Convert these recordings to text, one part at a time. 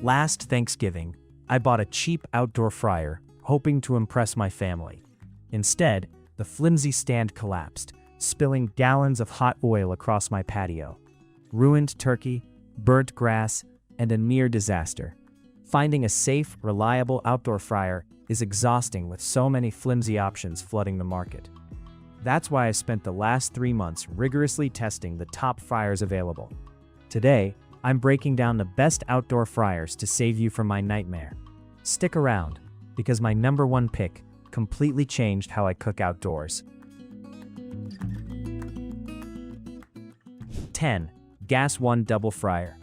Last Thanksgiving, I bought a cheap outdoor fryer, hoping to impress my family. Instead, the flimsy stand collapsed, spilling gallons of hot oil across my patio. Ruined turkey, burnt grass, and a near disaster. Finding a safe, reliable outdoor fryer is exhausting with so many flimsy options flooding the market. That's why I spent the last 3 months rigorously testing the top fryers available. Today, I'm breaking down the best outdoor fryers to save you from my nightmare. Stick around, because my #1 pick completely changed how I cook outdoors. 10. GasOne Double Fryer.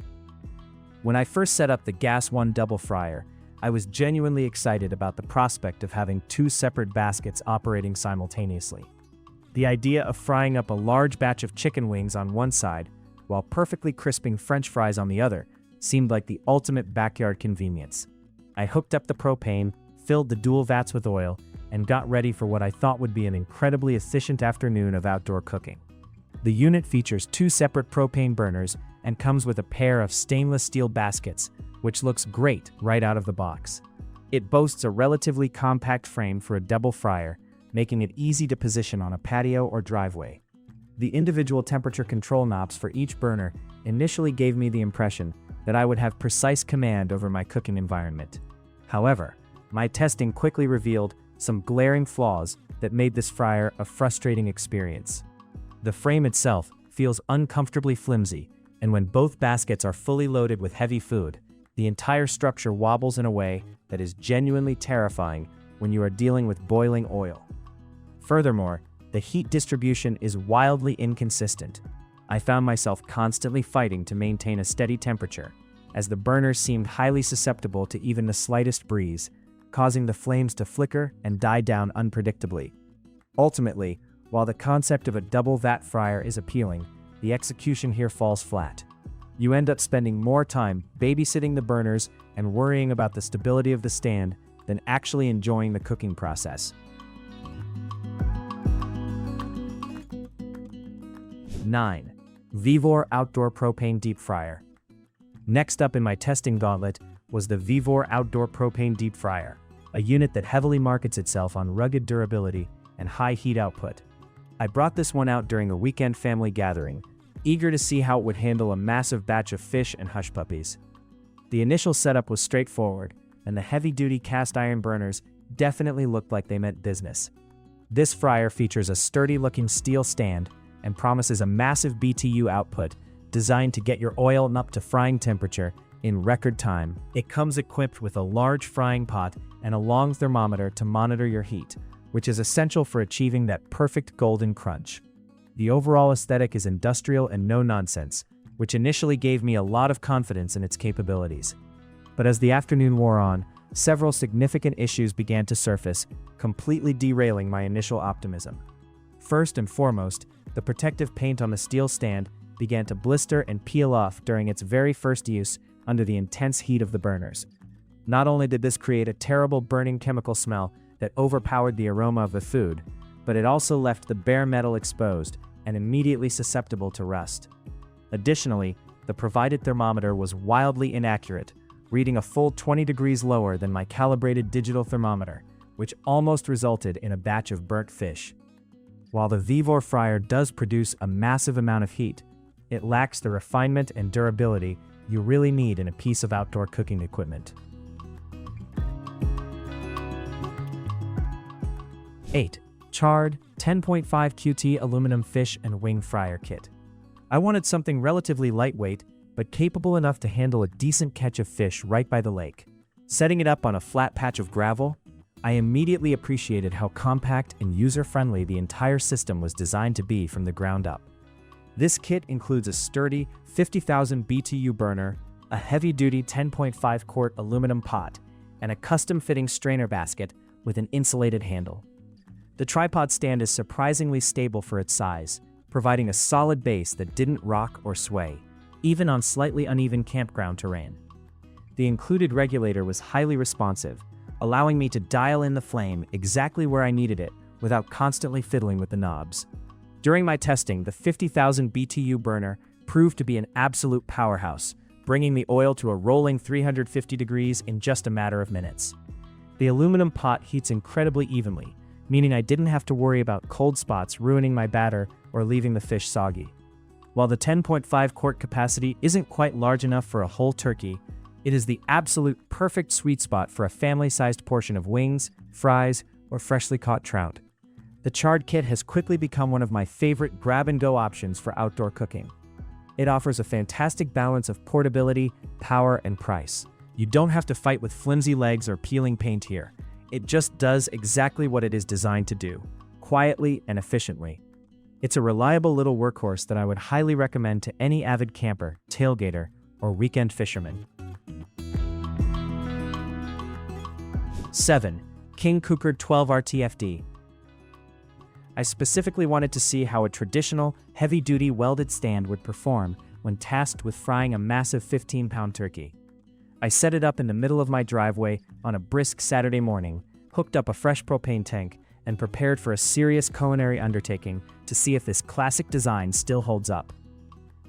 When I first set up the GasOne Double Fryer, I was genuinely excited about the prospect of having 2 separate baskets operating simultaneously. The idea of frying up a large batch of chicken wings on one side while perfectly crisping French fries on the other seemed like the ultimate backyard convenience. I hooked up the propane, filled the dual vats with oil, and got ready for what I thought would be an incredibly efficient afternoon of outdoor cooking. The unit features 2 separate propane burners and comes with a pair of stainless steel baskets, which looks great right out of the box. It boasts a relatively compact frame for a double fryer, making it easy to position on a patio or driveway. The individual temperature control knobs for each burner initially gave me the impression that I would have precise command over my cooking environment. However, my testing quickly revealed some glaring flaws that made this fryer a frustrating experience. The frame itself feels uncomfortably flimsy, and when both baskets are fully loaded with heavy food, the entire structure wobbles in a way that is genuinely terrifying when you are dealing with boiling oil. Furthermore, the heat distribution is wildly inconsistent. I found myself constantly fighting to maintain a steady temperature, as the burners seemed highly susceptible to even the slightest breeze, causing the flames to flicker and die down unpredictably. Ultimately, while the concept of a double vat fryer is appealing, the execution here falls flat. You end up spending more time babysitting the burners and worrying about the stability of the stand than actually enjoying the cooking process. 9. VEVOR Outdoor Propane Deep Fryer. Next up in my testing gauntlet was the VEVOR Outdoor Propane Deep Fryer, a unit that heavily markets itself on rugged durability and high heat output. I brought this one out during a weekend family gathering, eager to see how it would handle a massive batch of fish and hush puppies. The initial setup was straightforward, and the heavy-duty cast iron burners definitely looked like they meant business. This fryer features a sturdy-looking steel stand and promises a massive BTU output designed to get your oil up to frying temperature in record time. It comes equipped with a large frying pot and a long thermometer to monitor your heat, which is essential for achieving that perfect golden crunch. The overall aesthetic is industrial and no-nonsense, which initially gave me a lot of confidence in its capabilities. But as the afternoon wore on, several significant issues began to surface, completely derailing my initial optimism. First and foremost, the protective paint on the steel stand began to blister and peel off during its very first use under the intense heat of the burners. Not only did this create a terrible burning chemical smell that overpowered the aroma of the food, but it also left the bare metal exposed and immediately susceptible to rust. Additionally, the provided thermometer was wildly inaccurate, reading a full 20 degrees lower than my calibrated digital thermometer, which almost resulted in a batch of burnt fish. While the VEVOR fryer does produce a massive amount of heat, it lacks the refinement and durability you really need in a piece of outdoor cooking equipment. 8. Chard 10.5 QT Aluminum Fish and Wing Fryer Kit. I wanted something relatively lightweight, but capable enough to handle a decent catch of fish right by the lake. Setting it up on a flat patch of gravel, I immediately appreciated how compact and user-friendly the entire system was designed to be from the ground up. This kit includes a sturdy 50,000 BTU burner, a heavy-duty 10.5 quart aluminum pot, and a custom-fitting strainer basket with an insulated handle. The tripod stand is surprisingly stable for its size, providing a solid base that didn't rock or sway, even on slightly uneven campground terrain. The included regulator was highly responsive, allowing me to dial in the flame exactly where I needed it without constantly fiddling with the knobs. During my testing, the 50,000 BTU burner proved to be an absolute powerhouse, bringing the oil to a rolling 350 degrees in just a matter of minutes. The aluminum pot heats incredibly evenly, meaning I didn't have to worry about cold spots ruining my batter or leaving the fish soggy. While the 10.5 quart capacity isn't quite large enough for a whole turkey, it is the absolute perfect sweet spot for a family-sized portion of wings, fries, or freshly caught trout. The Chard kit has quickly become one of my favorite grab-and-go options for outdoor cooking. It offers a fantastic balance of portability, power, and price. You don't have to fight with flimsy legs or peeling paint here. It just does exactly what it is designed to do, quietly and efficiently. It's a reliable little workhorse that I would highly recommend to any avid camper, tailgater, or weekend fisherman. 7. King Kooker 12 RTFD. I specifically wanted to see how a traditional, heavy-duty welded stand would perform when tasked with frying a massive 15-pound turkey. I set it up in the middle of my driveway on a brisk Saturday morning, hooked up a fresh propane tank, and prepared for a serious culinary undertaking to see if this classic design still holds up.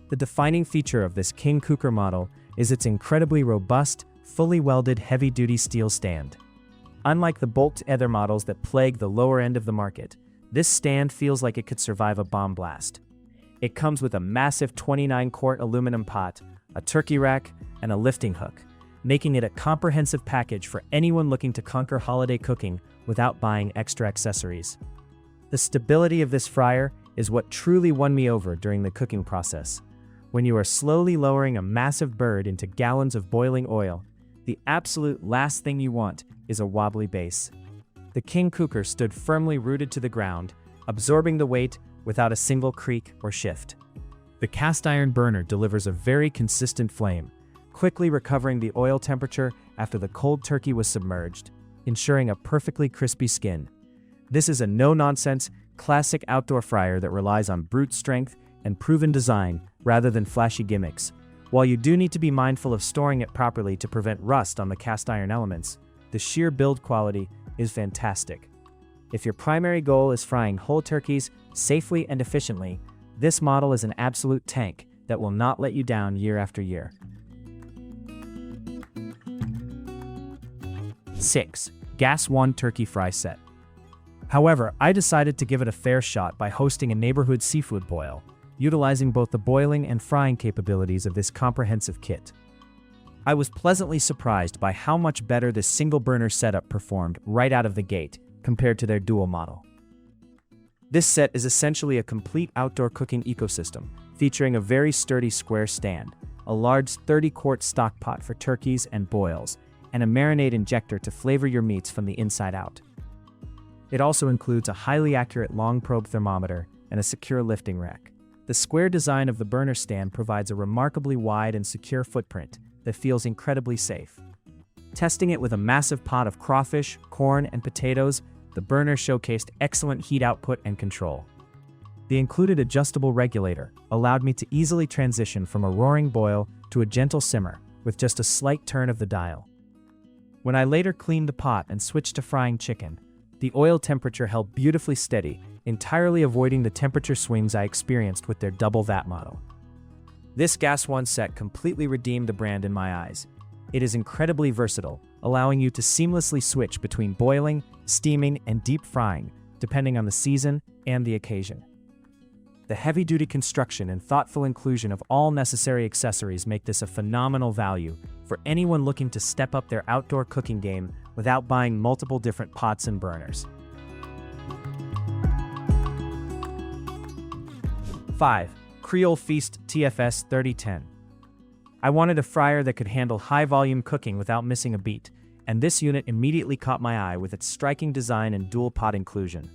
The defining feature of this King Kooker model is its incredibly robust, fully welded heavy-duty steel stand. Unlike the bolt-together models that plague the lower end of the market, this stand feels like it could survive a bomb blast. It comes with a massive 29-quart aluminum pot, a turkey rack, and a lifting hook, making it a comprehensive package for anyone looking to conquer holiday cooking without buying extra accessories. The stability of this fryer is what truly won me over during the cooking process. When you are slowly lowering a massive bird into gallons of boiling oil, the absolute last thing you want is a wobbly base. The King Kooker stood firmly rooted to the ground, absorbing the weight without a single creak or shift. The cast iron burner delivers a very consistent flame, quickly recovering the oil temperature after the cold turkey was submerged, ensuring a perfectly crispy skin. This is a no-nonsense, classic outdoor fryer that relies on brute strength and proven design rather than flashy gimmicks. While you do need to be mindful of storing it properly to prevent rust on the cast iron elements, the sheer build quality is fantastic. If your primary goal is frying whole turkeys safely and efficiently, this model is an absolute tank that will not let you down year after year. 6. GasOne Turkey Fry Set. However, I decided to give it a fair shot by hosting a neighborhood seafood boil, utilizing both the boiling and frying capabilities of this comprehensive kit. I was pleasantly surprised by how much better this single burner setup performed right out of the gate compared to their dual model. This set is essentially a complete outdoor cooking ecosystem, featuring a very sturdy square stand, a large 30-quart stock pot for turkeys and boils, and a marinade injector to flavor your meats from the inside out. It also includes a highly accurate long probe thermometer and a secure lifting rack. The square design of the burner stand provides a remarkably wide and secure footprint that feels incredibly safe. Testing it with a massive pot of crawfish, corn, and potatoes, the burner showcased excellent heat output and control. The included adjustable regulator allowed me to easily transition from a roaring boil to a gentle simmer with just a slight turn of the dial. When I later cleaned the pot and switched to frying chicken, the oil temperature held beautifully steady, entirely avoiding the temperature swings I experienced with their double vat model. This GasOne set completely redeemed the brand in my eyes. It is incredibly versatile, allowing you to seamlessly switch between boiling, steaming, and deep frying, depending on the season and the occasion. The heavy-duty construction and thoughtful inclusion of all necessary accessories make this a phenomenal value for anyone looking to step up their outdoor cooking game without buying multiple different pots and burners. 5. Creole Feast TFS 3010. I wanted a fryer that could handle high-volume cooking without missing a beat, and this unit immediately caught my eye with its striking design and dual pot inclusion.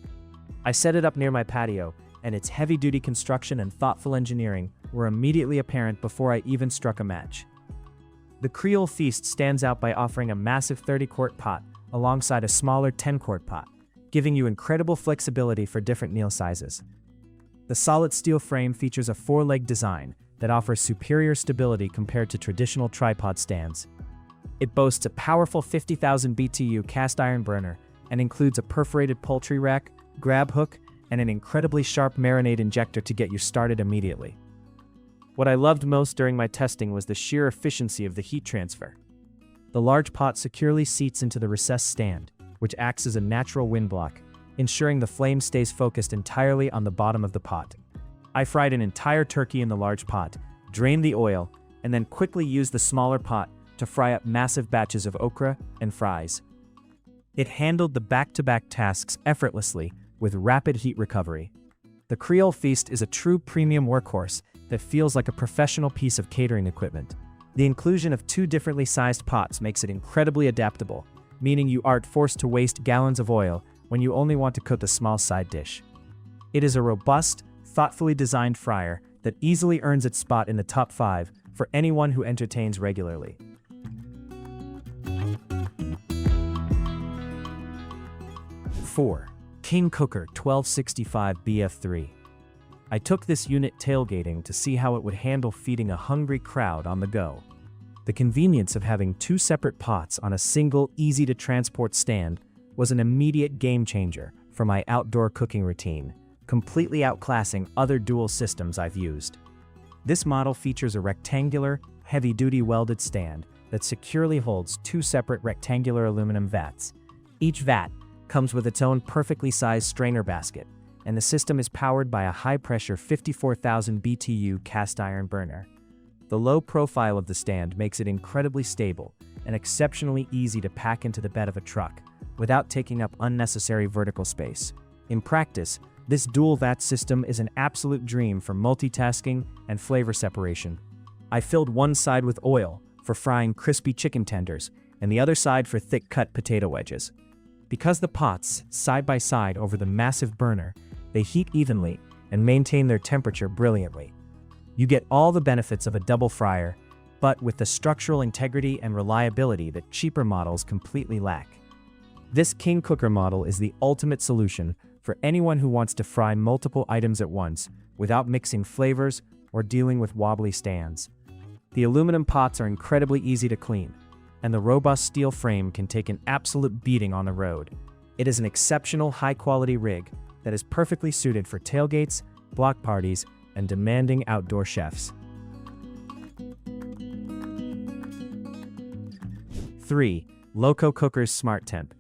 I set it up near my patio, and its heavy-duty construction and thoughtful engineering were immediately apparent before I even struck a match. The Creole Feast stands out by offering a massive 30-quart pot alongside a smaller 10-quart pot, giving you incredible flexibility for different meal sizes. The solid steel frame features a 4-leg design that offers superior stability compared to traditional tripod stands. It boasts a powerful 50,000 BTU cast iron burner and includes a perforated poultry rack, grab hook, and an incredibly sharp marinade injector to get you started immediately. What I loved most during my testing was the sheer efficiency of the heat transfer. The large pot securely seats into the recessed stand, which acts as a natural wind block, ensuring the flame stays focused entirely on the bottom of the pot. I fried an entire turkey in the large pot, drained the oil, and then quickly used the smaller pot to fry up massive batches of okra and fries. It handled the back-to-back tasks effortlessly with rapid heat recovery. The Creole feast is a true premium workhorse that feels like a professional piece of catering equipment. The inclusion of two differently sized pots makes it incredibly adaptable, meaning you aren't forced to waste gallons of oil when you only want to cook a small side dish. It is a robust, thoughtfully designed fryer that easily earns its spot in the top 5 for anyone who entertains regularly. 4. King Kooker 1265 BF3. I took this unit tailgating to see how it would handle feeding a hungry crowd on the go. The convenience of having two separate pots on a single, easy-to-transport stand was an immediate game-changer for my outdoor cooking routine, completely outclassing other dual systems I've used. This model features a rectangular, heavy-duty welded stand that securely holds two separate rectangular aluminum vats. Each vat comes with its own perfectly sized strainer basket, and the system is powered by a high-pressure 54,000 BTU cast iron burner. The low profile of the stand makes it incredibly stable and exceptionally easy to pack into the bed of a truck without taking up unnecessary vertical space. In practice, this dual vat system is an absolute dream for multitasking and flavor separation. I filled one side with oil for frying crispy chicken tenders and the other side for thick-cut potato wedges. Because the pots, side by side over the massive burner, they heat evenly and maintain their temperature brilliantly. You get all the benefits of a double fryer, but with the structural integrity and reliability that cheaper models completely lack. This King Kooker model is the ultimate solution for anyone who wants to fry multiple items at once without mixing flavors or dealing with wobbly stands. The aluminum pots are incredibly easy to clean, and the robust steel frame can take an absolute beating on the road. It is an exceptional high-quality rig that is perfectly suited for tailgates, block parties, and demanding outdoor chefs. 3. LoCo Cooker's SmartTemp.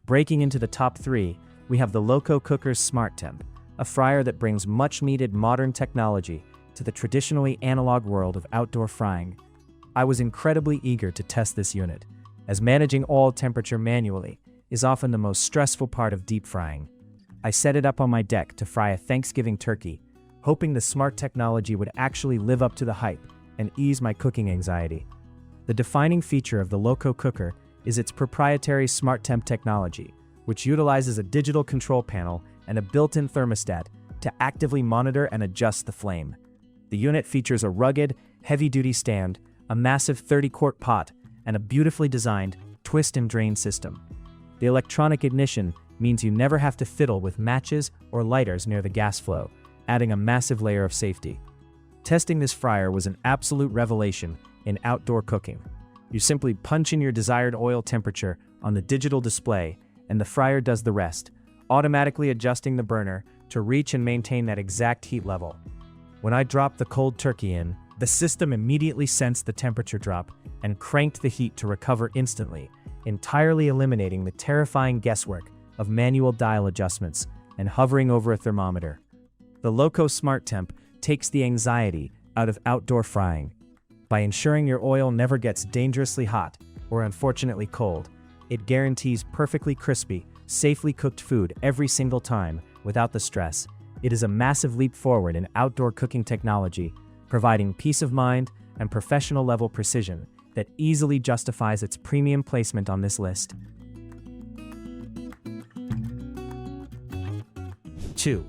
Breaking into the top 3, we have the LoCo Cooker's SmartTemp, a fryer that brings much-needed modern technology to the traditionally analog world of outdoor frying. I was incredibly eager to test this unit, as managing oil temperature manually is often the most stressful part of deep frying. I set it up on my deck to fry a Thanksgiving turkey, hoping the smart technology would actually live up to the hype and ease my cooking anxiety. The defining feature of the LoCo Cooker is its proprietary SmartTemp technology, which utilizes a digital control panel and a built-in thermostat to actively monitor and adjust the flame. The unit features a rugged, heavy-duty stand, a massive 30-quart pot, and a beautifully designed twist and drain system. The electronic ignition means you never have to fiddle with matches or lighters near the gas flow, adding a massive layer of safety. Testing this fryer was an absolute revelation in outdoor cooking. You simply punch in your desired oil temperature on the digital display, and the fryer does the rest, automatically adjusting the burner to reach and maintain that exact heat level. When I dropped the cold turkey in, the system immediately sensed the temperature drop and cranked the heat to recover instantly, entirely eliminating the terrifying guesswork of manual dial adjustments and hovering over a thermometer. The LoCo SmartTemp takes the anxiety out of outdoor frying. By ensuring your oil never gets dangerously hot or unfortunately cold, it guarantees perfectly crispy, safely cooked food every single time without the stress. It is a massive leap forward in outdoor cooking technology, providing peace of mind and professional-level precision that easily justifies its premium placement on this list. 2.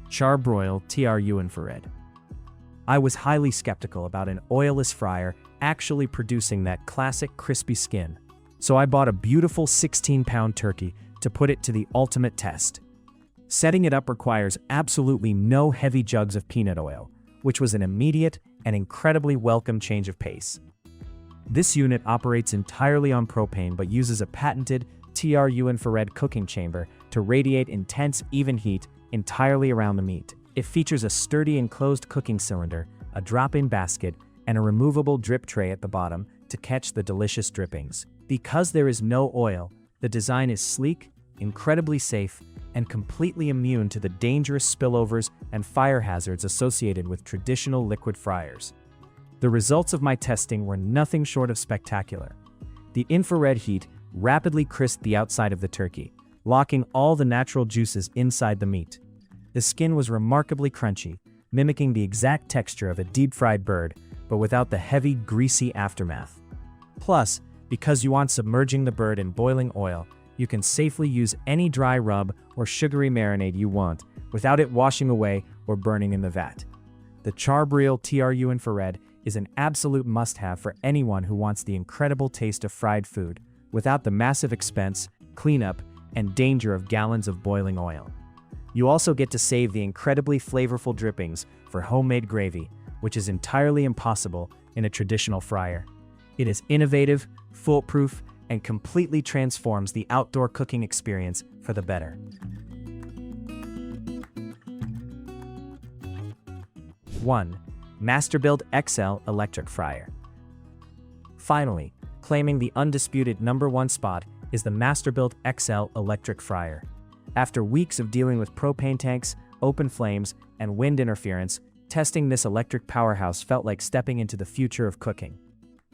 Char-Broil TRU-Infrared. I was highly skeptical about an oilless fryer actually producing that classic crispy skin, so I bought a beautiful 16-pound turkey to put it to the ultimate test. Setting it up requires absolutely no heavy jugs of peanut oil, which was an immediate and incredibly welcome change of pace. This unit operates entirely on propane but uses a patented TRU-Infrared cooking chamber to radiate intense, even heat entirely around the meat. It features a sturdy enclosed cooking cylinder a drop-in basket, and a removable drip tray at the bottom to catch the delicious drippings. Because there is no oil, the design is sleek, incredibly safe, and completely immune to the dangerous spillovers and fire hazards associated with traditional liquid fryers. The results of my testing were nothing short of spectacular. The infrared heat rapidly crisped the outside of the turkey, locking all the natural juices inside the meat. The skin was remarkably crunchy, mimicking the exact texture of a deep-fried bird, but without the heavy, greasy aftermath. Plus, because you aren't submerging the bird in boiling oil, you can safely use any dry rub or sugary marinade you want without it washing away or burning in the vat. The Char-Broil TRU-Infrared is an absolute must-have for anyone who wants the incredible taste of fried food without the massive expense, cleanup, and danger of gallons of boiling oil. You also get to save the incredibly flavorful drippings for homemade gravy, which is entirely impossible in a traditional fryer. It is innovative, foolproof, and completely transforms the outdoor cooking experience for the better. 1. Masterbuilt XL Electric Fryer. Finally, claiming the undisputed #1 spot is the Masterbuilt XL Electric Fryer. After weeks of dealing with propane tanks, open flames, and wind interference, testing this electric powerhouse felt like stepping into the future of cooking.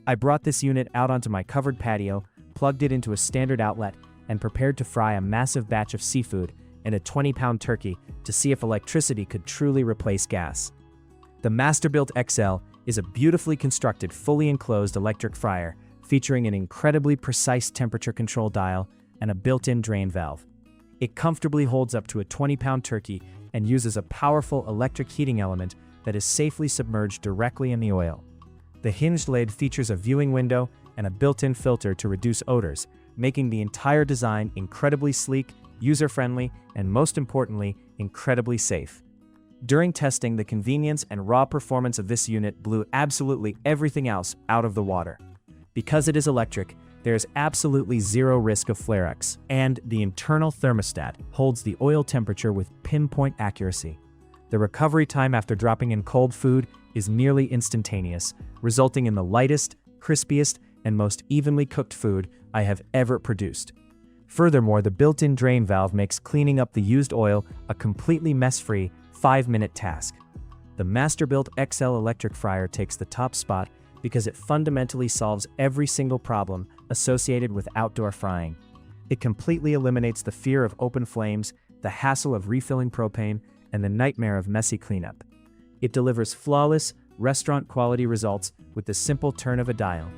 I brought this unit out onto my covered patio, plugged it into a standard outlet, and prepared to fry a massive batch of seafood and a 20-pound turkey to see if electricity could truly replace gas. The Masterbuilt XL is a beautifully constructed, fully enclosed electric fryer featuring an incredibly precise temperature control dial and a built-in drain valve. It comfortably holds up to a 20-pound turkey and uses a powerful electric heating element that is safely submerged directly in the oil. The hinged lid features a viewing window and a built-in filter to reduce odors, making the entire design incredibly sleek, user-friendly, and most importantly, incredibly safe. During testing, the convenience and raw performance of this unit blew absolutely everything else out of the water. Because it is electric, there is absolutely zero risk of flare-ups, and the internal thermostat holds the oil temperature with pinpoint accuracy. The recovery time after dropping in cold food is nearly instantaneous, resulting in the lightest, crispiest, and most evenly cooked food I have ever produced. Furthermore, the built-in drain valve makes cleaning up the used oil a completely mess-free, 5-minute task. The Masterbuilt XL electric fryer takes the top spot because it fundamentally solves every single problem associated with outdoor frying. It completely eliminates the fear of open flames, the hassle of refilling propane, and the nightmare of messy cleanup. It delivers flawless, restaurant-quality results with the simple turn of a dial.